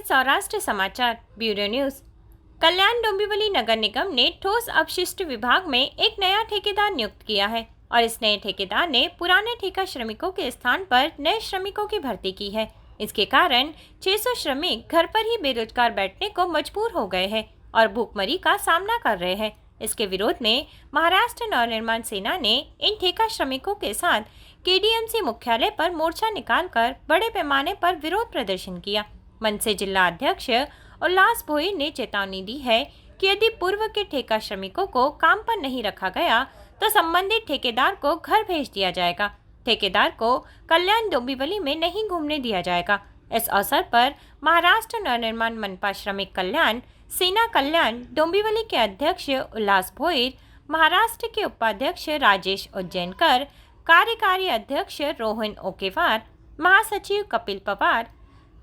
है सौराष्ट्र समाचार bureau news. Kalyan Dombivli नगर निगम ने ठोस अपशिष्ट विभाग में एक नया ठेकेदार नियुक्त किया है और इस नए ठेकेदार ने पुराने ठेका श्रमिकों के स्थान पर नए श्रमिकों की भर्ती की है। इसके कारण 600 श्रमिक घर पर ही बेरोजगार बैठने को मजबूर हो गए हैं और भूखमरी का सामना कर रहे हैं। इसके विरोध में महाराष्ट्र नवनिर्माण सेना ने इन ठेका श्रमिकों के साथ केडीएमसी मुख्यालय पर मोर्चा निकालकर बड़े पैमाने पर विरोध प्रदर्शन किया। मनसे जिला अध्यक्ष उल्लास भोईर ने चेतावनी दी है कि यदि पूर्व के ठेका श्रमिकों को काम पर नहीं रखा गया तो संबंधित ठेकेदार को घर भेज दिया जाएगा। ठेकेदार को कल्याण डोंबिवली में नहीं घूमने दिया जाएगा। इस अवसर पर महाराष्ट्र नवनिर्माण मनपा श्रमिक कल्याण सेना कल्याण डोंबिवली के अध्यक्ष उल्लास भोईर, महाराष्ट्र के उपाध्यक्ष राजेश उज्जैनकर, कार्यकारी अध्यक्ष रोहन ओकेवार, महासचिव कपिल पवार,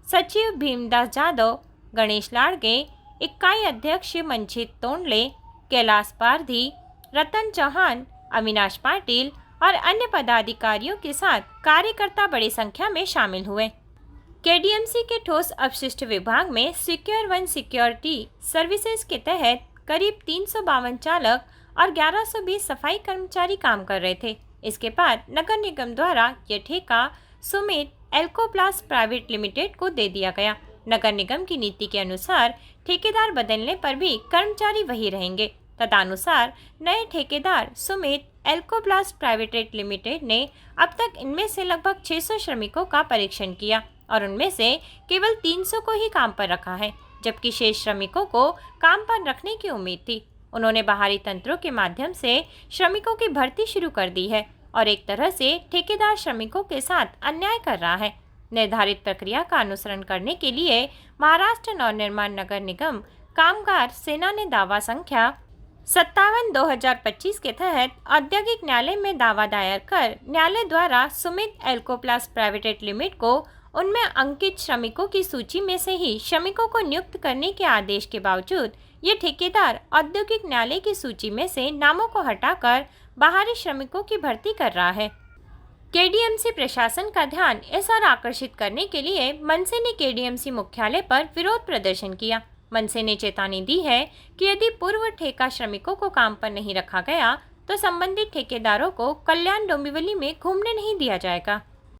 सचिव भीमदास जाधव, गणेश लाड़गे, इकाई अध्यक्ष मंचित तोंडले, कैलाश पारधी, रतन चौहान, अविनाश पाटिल और अन्य पदाधिकारियों के साथ कार्यकर्ता बड़ी संख्या में शामिल हुए। केडीएमसी के ठोस अपशिष्ट विभाग में सिक्योर वन सिक्योरिटी सर्विसेज के तहत करीब 352 चालक और 1120 सफाई कर्मचारी काम कर रहे थे। इसके बाद नगर निगम द्वारा यह ठेका सुमित एल्कोप्लास्ट प्राइवेट लिमिटेड को दे दिया गया। नगर निगम की नीति के अनुसार ठेकेदार बदलने पर भी कर्मचारी वही रहेंगे। तदनुसार नए ठेकेदार सुमित एल्कोप्लास्ट प्राइवेट लिमिटेड ने अब तक इनमें से लगभग 600 श्रमिकों का परीक्षण किया और उनमें से केवल 300 को ही काम पर रखा है, जबकि शेष श्रमिकों को काम पर रखने की उम्मीद थी। उन्होंने बाहरी तंत्रों के माध्यम से श्रमिकों की भर्ती शुरू कर दी है और एक तरह से ठेकेदार श्रमिकों के साथ अन्याय कर रहा है। निर्धारित प्रक्रिया का अनुसरण करने के लिए महाराष्ट्र नवनिर्माण नगर निगम कामगार सेना ने दावा संख्या 57/2025 के तहत औद्योगिक न्यायालय में दावा दायर कर न्यायालय द्वारा सुमित एल्कोप्लास्ट प्राइवेट लिमिटेड को उनमें अंकित श्रमिकों की सूची में से ही श्रमिकों को नियुक्त करने के आदेश के बावजूद ये ठेकेदार औद्योगिक न्यायालय की सूची में से नामों को हटाकर बाहरी श्रमिकों की भर्ती कर रहा है। केडीएमसी प्रशासन का ध्यान इस ओर आकर्षित करने के लिए मनसे ने केडीएमसी मुख्यालय पर विरोध प्रदर्शन किया। मनसे ने चेतावनी दी है कि यदि पूर्व ठेका श्रमिकों को काम पर नहीं रखा गया तो संबंधित ठेकेदारों को कल्याण डोंबिवली में घूमने नहीं दिया जाएगा।